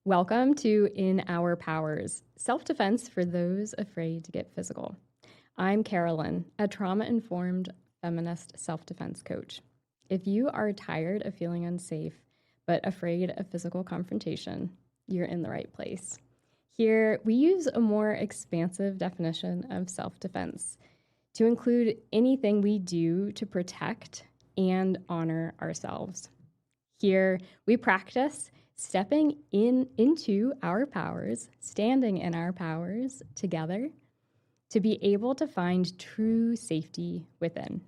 Welcome to In Our Powers, self-defense for those afraid to get physical. I'm Carolyn, a trauma-informed feminist self-defense coach. If you are tired of feeling unsafe but afraid of physical confrontation, you're in the right place. Here, we use a more expansive definition of self-defense to include anything we do to protect and honor ourselves. Here, we practice stepping into our powers, standing in our powers together to be able to find true safety within.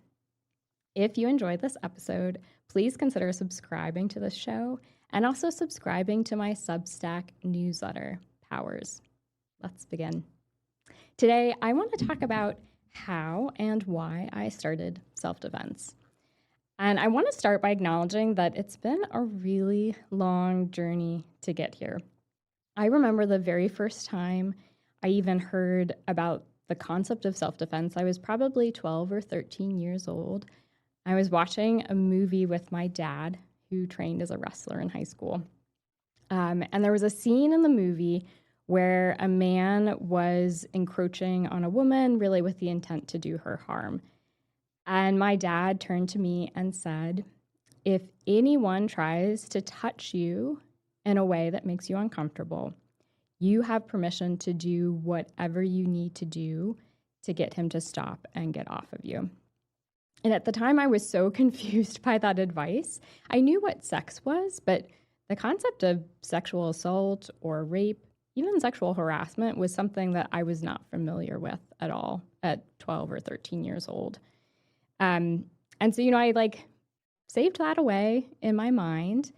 If you enjoyed this episode, please consider subscribing to this show and also subscribing to my Substack newsletter, Powers. Let's begin. Today, I want to talk about how and why I started self-defense. And I want to start by acknowledging that it's been a really long journey to get here. I remember the very first time I even heard about the concept of self-defense. I was probably 12 or 13 years old. I was watching a movie with my dad, who trained as a wrestler in high school. And there was a scene in the movie where a man was encroaching on a woman, really with the intent to do her harm. And my dad turned to me and said, if anyone tries to touch you in a way that makes you uncomfortable, you have permission to do whatever you need to do to get him to stop and get off of you. And at the time, I was so confused by that advice. I knew what sex was, but the concept of sexual assault or rape, even sexual harassment, was something that I was not familiar with at all at 12 or 13 years old. And so, I saved that away in my mind,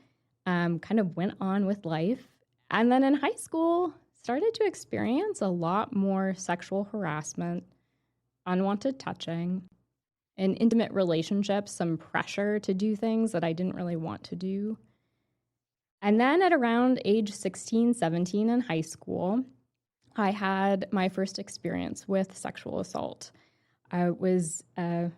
kind of went on with life. And then in high school, started to experience a lot more sexual harassment, unwanted touching, in intimate relationships, some pressure to do things that I didn't really want to do. And then at around age 16, 17 in high school, I had my first experience with sexual assault. I was a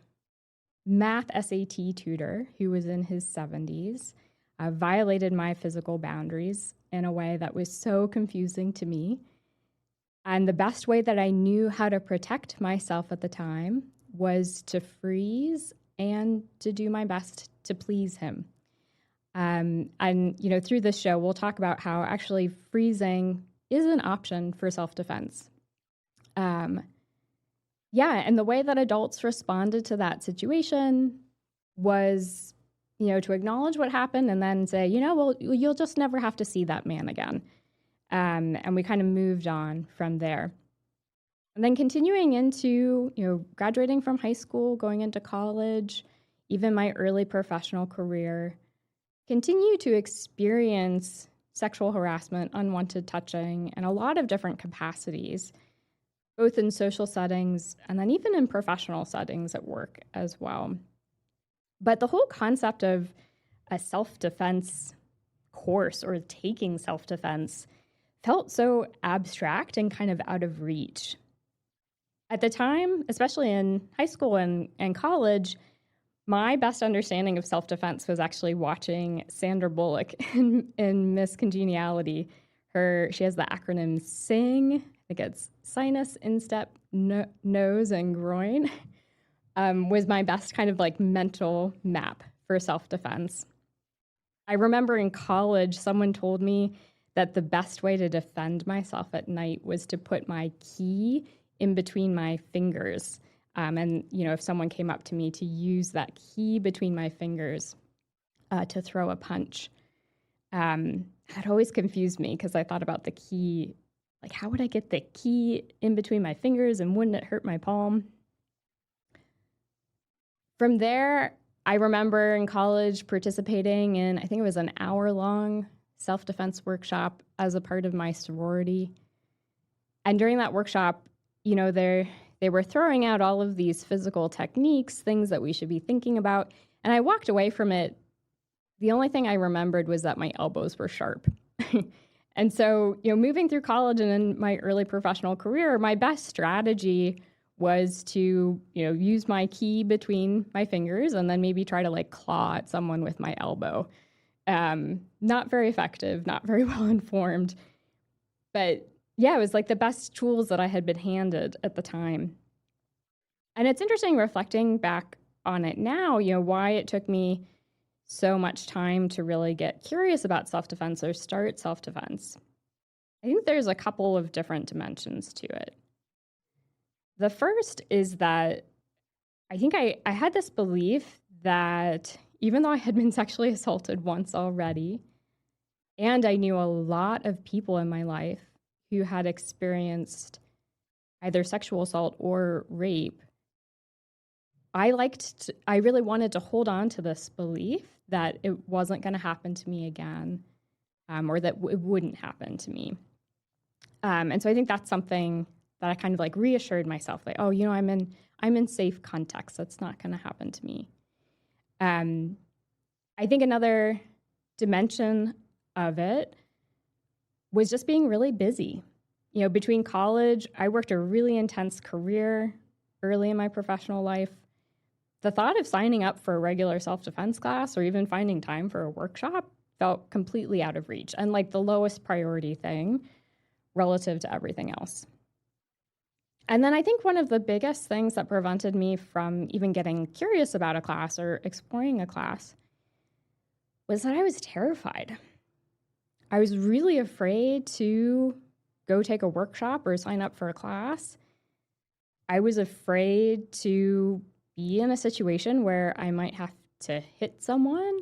math SAT tutor who was in his 70s, violated my physical boundaries in a way that was so confusing to me. And the best way that I knew how to protect myself at the time was to freeze and to do my best to please him. And through this show, we'll talk about how actually freezing is an option for self-defense. And the way that adults responded to that situation was, to acknowledge what happened and then say, you'll just never have to see that man again. And we kind of moved on from there. And then continuing into, graduating from high school, going into college, even my early professional career, continue to experience sexual harassment, unwanted touching, in a lot of different capacities, both in social settings and then even in professional settings at work as well. But the whole concept of a self-defense course or taking self-defense felt so abstract and kind of out of reach. At the time, especially in high school and college, my best understanding of self-defense was actually watching Sandra Bullock in Miss Congeniality. She has the acronym SING. I think it's sinus, instep, nose, and groin, was my best kind of mental map for self-defense. I remember in college, someone told me that the best way to defend myself at night was to put my key in between my fingers. And if someone came up to me, to use that key between my fingers to throw a punch. That always confused me because I thought about the key, how would I get the key in between my fingers and wouldn't it hurt my palm? From there, I remember in college participating in, I think it was an hour-long self-defense workshop as a part of my sorority. And during that workshop, they were throwing out all of these physical techniques, things that we should be thinking about. And I walked away from it. The only thing I remembered was that my elbows were sharp. And so, moving through college and in my early professional career, my best strategy was to, use my key between my fingers and then maybe try to claw at someone with my elbow. Not very effective, not very well informed. But yeah, it was like the best tools that I had been handed at the time. And it's interesting reflecting back on it now, why it took me so much time to really get curious about self-defense or start self-defense. I think there's a couple of different dimensions to it. The first is that I think I had this belief that even though I had been sexually assaulted once already, and I knew a lot of people in my life who had experienced either sexual assault or rape, I really wanted to hold on to this belief that it wasn't going to happen to me again, or that it wouldn't happen to me. And so I think that's something that I kind of like reassured myself, like, oh, I'm in safe context. That's not going to happen to me. I think another dimension of it was just being really busy. Between college, I worked a really intense career early in my professional life. The thought of signing up for a regular self-defense class or even finding time for a workshop felt completely out of reach and like the lowest priority thing relative to everything else. And then I think one of the biggest things that prevented me from even getting curious about a class or exploring a class was that I was terrified. I was really afraid to go take a workshop or sign up for a class. I was afraid to be in a situation where I might have to hit someone,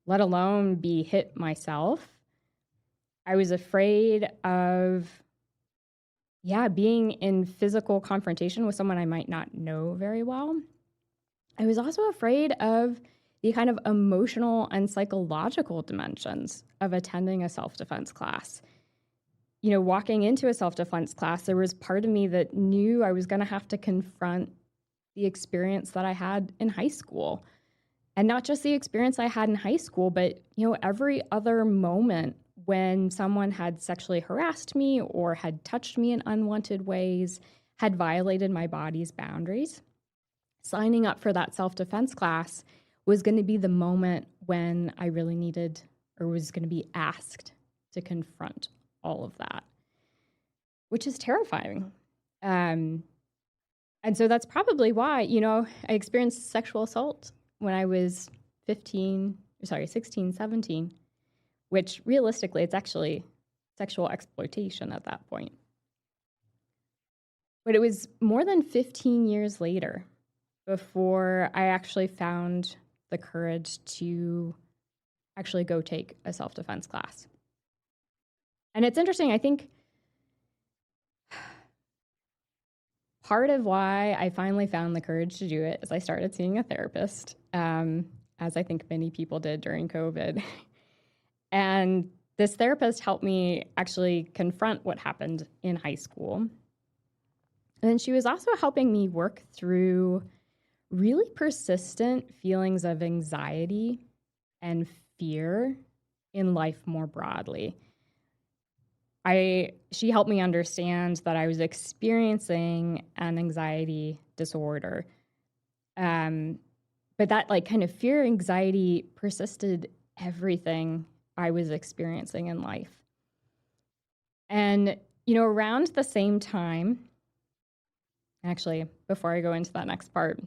let alone be hit myself. I was afraid of, being in physical confrontation with someone I might not know very well. I was also afraid of the kind of emotional and psychological dimensions of attending a self-defense class. Walking into a self-defense class, there was part of me that knew I was going to have to confront the experience that I had in high school. And not just the experience I had in high school, but, every other moment when someone had sexually harassed me or had touched me in unwanted ways, had violated my body's boundaries. Signing up for that self-defense class was going to be the moment when I really needed or was going to be asked to confront all of that, which is terrifying. And so that's probably why, I experienced sexual assault when I was 16, 17, which realistically, it's actually sexual exploitation at that point. But it was more than 15 years later before I actually found the courage to actually go take a self-defense class. And it's interesting, I think part of why I finally found the courage to do it is I started seeing a therapist, as I think many people did during COVID. And this therapist helped me actually confront what happened in high school. And then she was also helping me work through really persistent feelings of anxiety and fear in life more broadly. She helped me understand that I was experiencing an anxiety disorder. But that kind of fear, anxiety persisted everything I was experiencing in life. And, around the same time, actually, before I go into that next part,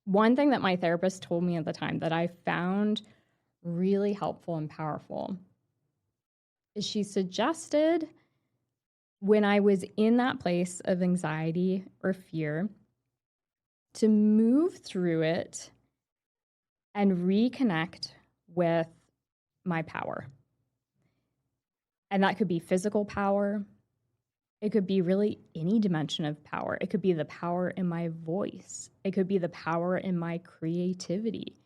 one thing that my therapist told me at the time that I found really helpful and powerful is she suggested when I was in that place of anxiety or fear to move through it and reconnect with my power. And that could be physical power. It could be really any dimension of power. It could be the power in my voice. It could be the power in my creativity.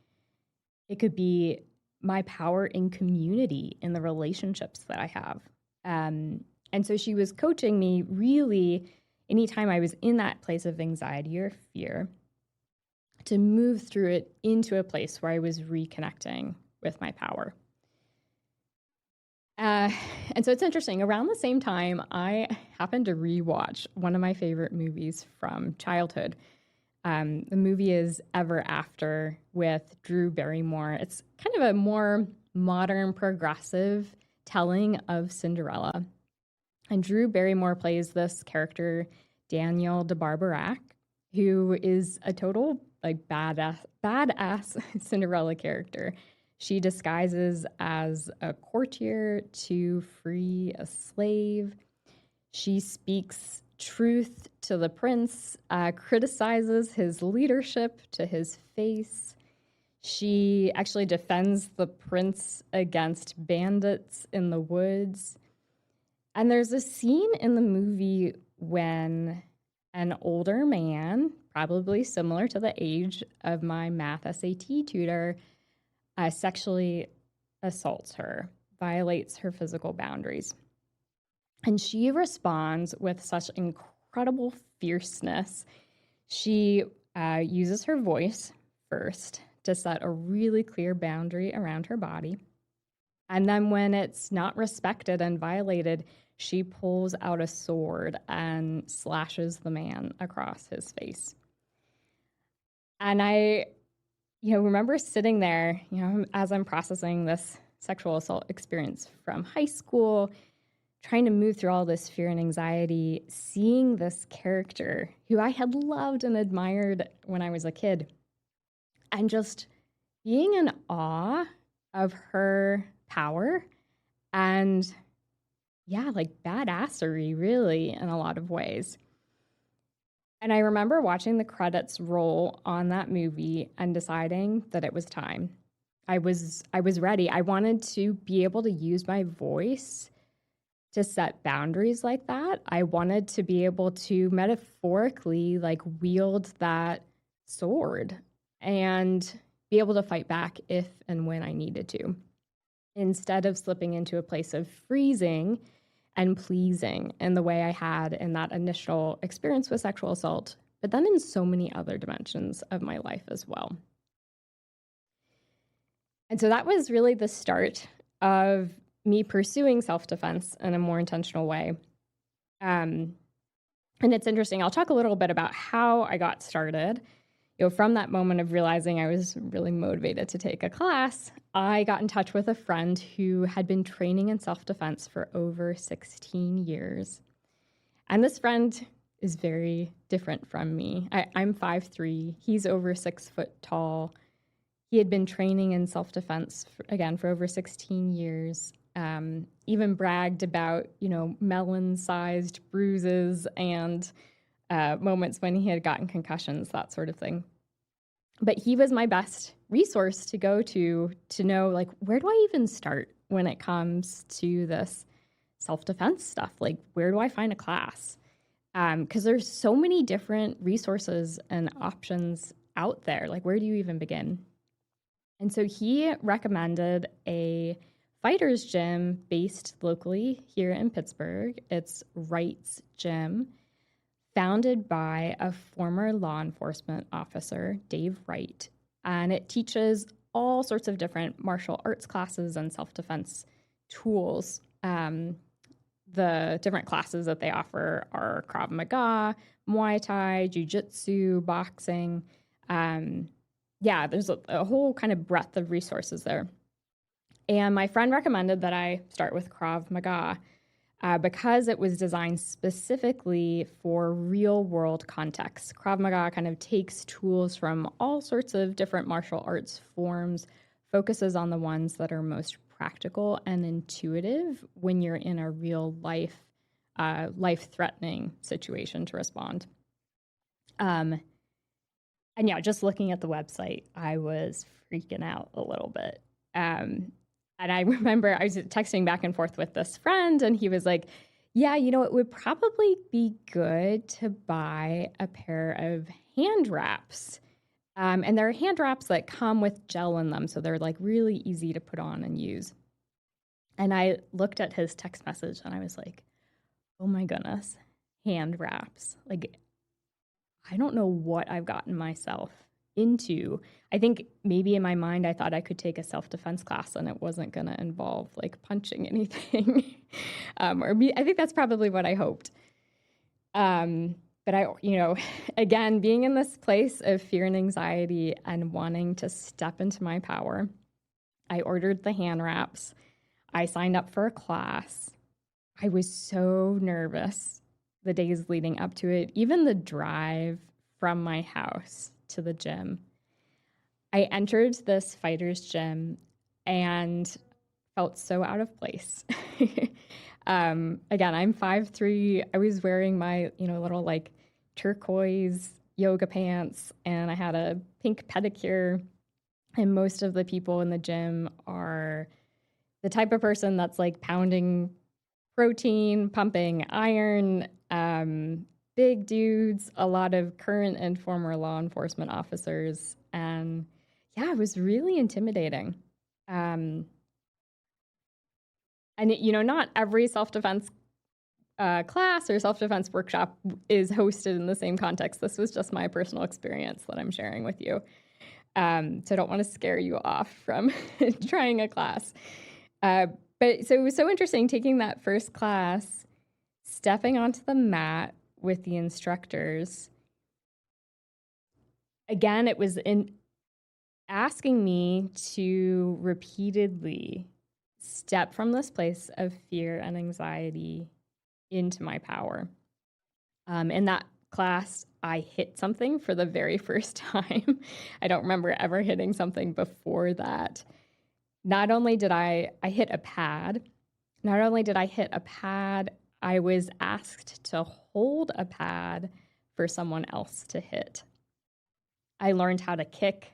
It could be my power in community, in the relationships that I have. And so she was coaching me really anytime I was in that place of anxiety or fear to move through it into a place where I was reconnecting with my power. And so it's interesting. Around the same time, I happened to rewatch one of my favorite movies from childhood. The movie is Ever After with Drew Barrymore. It's kind of a more modern progressive telling of Cinderella. And Drew Barrymore plays this character, Daniel de Barbarac, who is a total like badass Cinderella character. She disguises as a courtier to free a slave. She speaks truth to the prince, criticizes his leadership to his face. She actually defends the prince against bandits in the woods. And there's a scene in the movie when an older man, probably similar to the age of my math SAT tutor, sexually assaults her, violates her physical boundaries. And she responds with such incredible fierceness. She uses her voice first to set a really clear boundary around her body. And then when it's not respected and violated, she pulls out a sword and slashes the man across his face. And I, remember sitting there, as I'm processing this sexual assault experience from high school, trying to move through all this fear and anxiety, seeing this character who I had loved and admired when I was a kid, and just being in awe of her power and, badassery, really, in a lot of ways. And I remember watching the credits roll on that movie and deciding that it was time. I was ready. I wanted to be able to use my voice to set boundaries like that. I wanted to be able to metaphorically wield that sword and be able to fight back if and when I needed to, instead of slipping into a place of freezing and pleasing in the way I had in that initial experience with sexual assault, but then in so many other dimensions of my life as well. And so that was really the start of me pursuing self-defense in a more intentional way. And it's interesting. I'll talk a little bit about how I got started. From that moment of realizing I was really motivated to take a class, I got in touch with a friend who had been training in self-defense for over 16 years. And this friend is very different from me. I'm 5'3". He's over 6 foot tall. He had been training in self-defense, for over 16 years. Even bragged about, melon-sized bruises and moments when he had gotten concussions, that sort of thing. But he was my best resource to go to know, where do I even start when it comes to this self-defense stuff? Where do I find a class? Because there's so many different resources and options out there. Where do you even begin? And so he recommended a fighter's gym based locally here in Pittsburgh. It's Wright's Gym, founded by a former law enforcement officer, Dave Wright. And it teaches all sorts of different martial arts classes and self-defense tools. The different classes that they offer are Krav Maga, Muay Thai, Jiu-Jitsu, boxing. There's a whole kind of breadth of resources there. And my friend recommended that I start with Krav Maga because it was designed specifically for real-world context. Krav Maga kind of takes tools from all sorts of different martial arts forms, focuses on the ones that are most practical and intuitive when you're in a real life-threatening situation to respond. Just looking at the website, I was freaking out a little bit. And I remember I was texting back and forth with this friend, and he was like, it would probably be good to buy a pair of hand wraps. And there are hand wraps that come with gel in them, so they're really easy to put on and use. And I looked at his text message, and I was like, oh my goodness, hand wraps. I don't know what I've gotten myself into. I think maybe in my mind, I thought I could take a self-defense class and it wasn't going to involve punching anything. I think that's probably what I hoped. But again, being in this place of fear and anxiety and wanting to step into my power, I ordered the hand wraps. I signed up for a class. I was so nervous the days leading up to it, even the drive from my house to the gym. I entered this fighter's gym and felt so out of place. Again, I'm 5'3". I was wearing my, little like turquoise yoga pants, and I had a pink pedicure. And most of the people in the gym are the type of person that's like pounding protein, pumping iron, big dudes, a lot of current and former law enforcement officers. And yeah, it was really intimidating. And, not every self-defense class or self-defense workshop is hosted in the same context. This was just my personal experience that I'm sharing with you. So I don't want to scare you off from trying a class. But so it was so interesting taking that first class, stepping onto the mat with the instructors. Again, it was asking me to repeatedly step from this place of fear and anxiety into my power. In that class, I hit something for the very first time. I don't remember ever hitting something before that. Not only did I hit a pad, I was asked to hold a pad for someone else to hit. I learned how to kick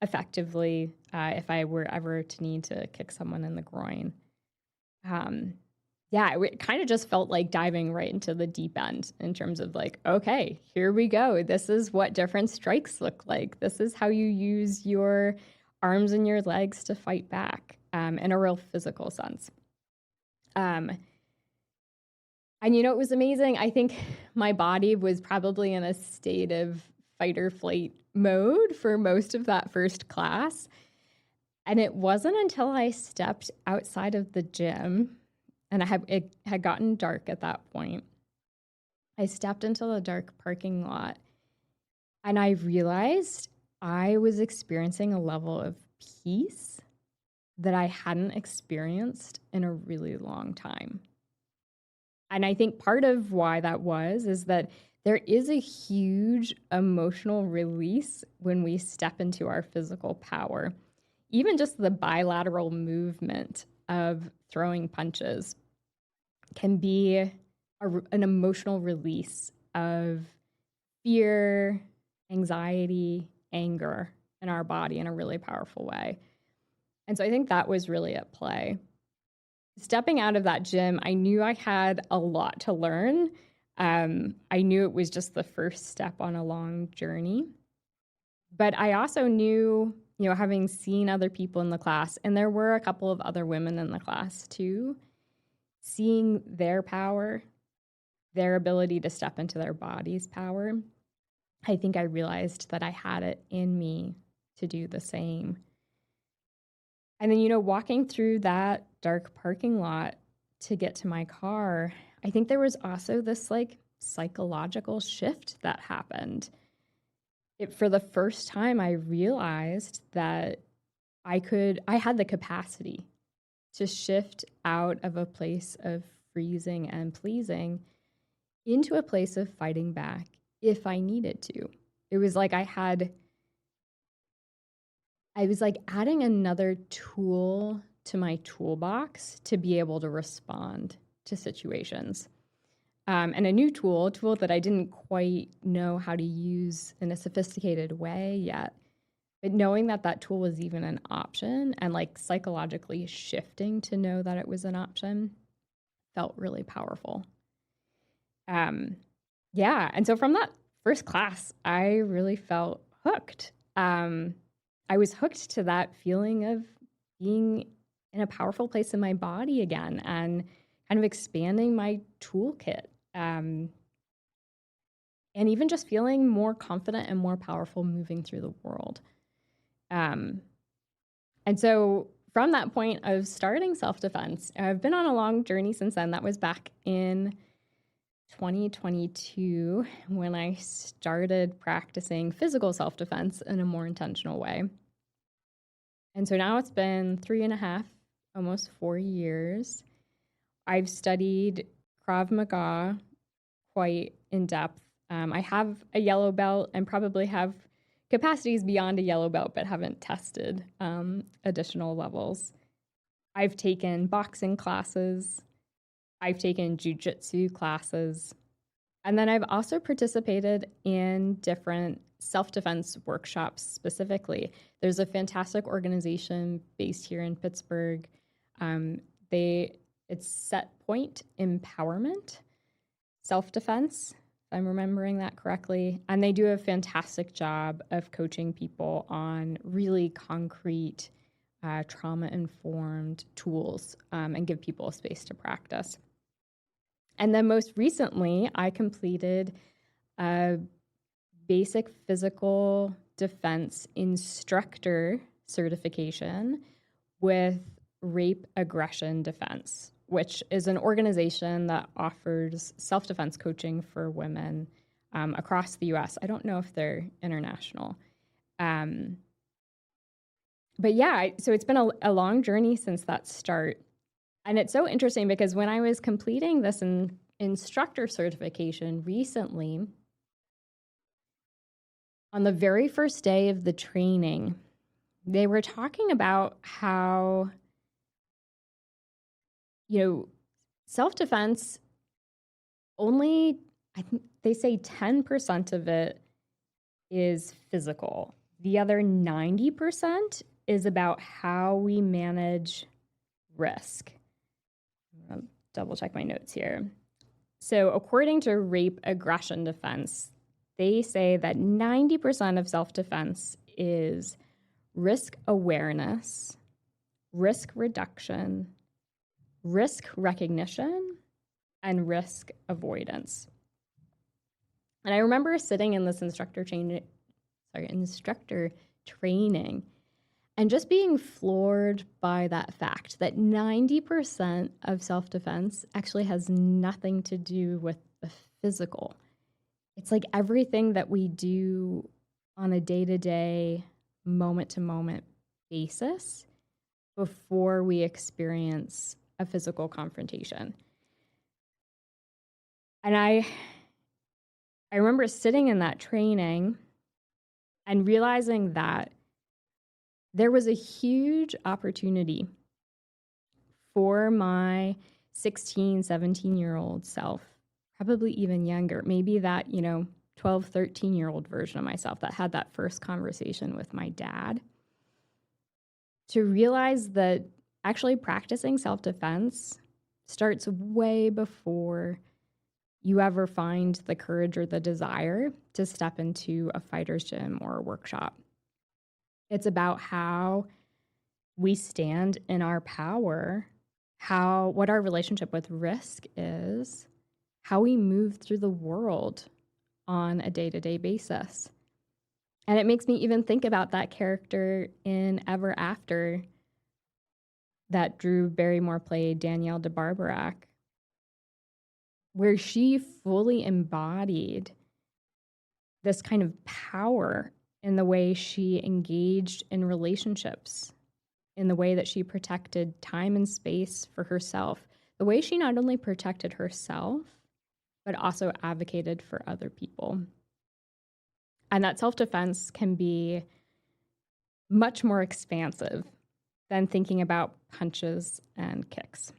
effectively if I were ever to need to kick someone in the groin. It kind of just felt like diving right into the deep end in terms of like, okay, here we go. This is what different strikes look like. This is how you use your arms and your legs to fight back in a real physical sense. And it was amazing. I think my body was probably in a state of fight or flight mode for most of that first class. And it wasn't until I stepped outside of the gym, and it had gotten dark at that point. I stepped into the dark parking lot, and I realized I was experiencing a level of peace that I hadn't experienced in a really long time. And I think part of why that is that there is a huge emotional release when we step into our physical power. Even just the bilateral movement of throwing punches can be an emotional release of fear, anxiety, anger in our body in a really powerful way. And so I think that was really at play. Stepping out of that gym, I knew I had a lot to learn. I knew it was just the first step on a long journey. But I also knew, having seen other people in the class, and there were a couple of other women in the class too, seeing their power, their ability to step into their body's power, I think I realized that I had it in me to do the same. And then, walking through that dark parking lot to get to my car, I think there was also this like psychological shift that happened. For the first time, I realized that I had the capacity to shift out of a place of freezing and pleasing into a place of fighting back if I needed to. It was like I was like adding another tool to my toolbox to be able to respond to situations. And a new tool that I didn't quite know how to use in a sophisticated way yet. But knowing that tool was even an option and like psychologically shifting to know that it was an option felt really powerful. And so from that first class, I really felt hooked. I was hooked to that feeling of being in a powerful place in my body again and kind of expanding my toolkit. And even just feeling more confident and more powerful moving through the world. And so from that point of starting self-defense, I've been on a long journey since then. That was back in 2022 when I started practicing physical self-defense in a more intentional way. And so now it's been 3.5, almost 4 years. I've studied Krav Maga quite in depth. I have a yellow belt and probably have capacities beyond a yellow belt, but haven't tested additional levels. I've taken boxing classes. I've taken jujitsu classes. And then I've also participated in different self-defense workshops specifically. There's a fantastic organization based here in Pittsburgh. It's Set Point Empowerment Self-Defense, if I'm remembering that correctly. And they do a fantastic job of coaching people on really concrete, trauma-informed tools and give people a space to practice. And then most recently, I completed a basic physical defense instructor certification with Rape Aggression Defense, which is an organization that offers self-defense coaching for women across the US. I don't know if they're international. But yeah, so it's been a long journey since that start. And it's so interesting because when I was completing this instructor certification recently, on the very first day of the training, they were talking about how, self-defense only, I think they say 10% of it is physical. The other 90% is about how we manage risk. I'll double check my notes here. So according to Rape Aggression Defense, they say that 90% of self-defense is risk awareness, risk reduction, risk recognition, and risk avoidance. And I remember sitting in this instructor training and just being floored by that fact that 90% of self-defense actually has nothing to do with the physical. It's like everything that we do on a day-to-day, moment-to-moment basis before we experience a physical confrontation. And I remember sitting in that training and realizing that there was a huge opportunity for my 16, 17-year-old self, probably even younger, maybe that, 12, 13-year-old version of myself that had that first conversation with my dad, to realize that actually practicing self-defense starts way before you ever find the courage or the desire to step into a fighter's gym or a workshop. It's about how we stand in our power, what our relationship with risk is, how we move through the world on a day-to-day basis. And it makes me even think about that character in Ever After that Drew Barrymore played, Danielle de Barbarac, where she fully embodied this kind of power in the way she engaged in relationships, in the way that she protected time and space for herself, the way she not only protected herself, but also advocated for other people. And that self-defense can be much more expansive than thinking about punches and kicks.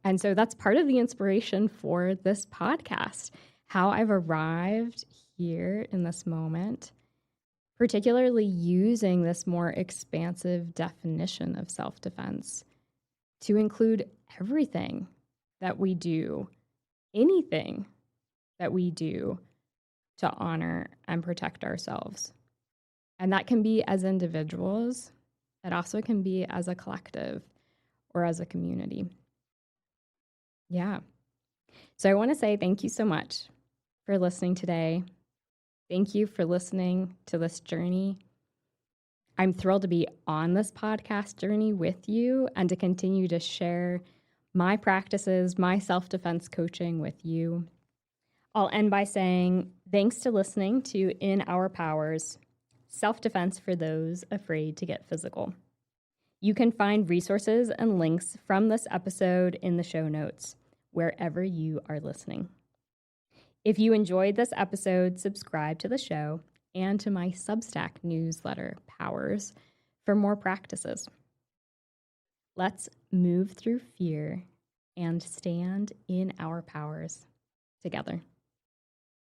And so that's part of the inspiration for this podcast, how I've arrived here in this moment, particularly using this more expansive definition of self-defense to include everything that we do, anything that we do to honor and protect ourselves. And that can be as individuals, it also can be as a collective or as a community. Yeah. So I want to say thank you so much for listening today. Thank you for listening to this journey. I'm thrilled to be on this podcast journey with you and to continue to share my practices, my self-defense coaching with you. I'll end by saying thanks to listening to In Our Powers. self-defense for those afraid to get physical. You can find resources and links from this episode in the show notes, wherever you are listening. If you enjoyed this episode, subscribe to the show and to my Substack newsletter, Powers, for more practices. Let's move through fear and stand in our powers together.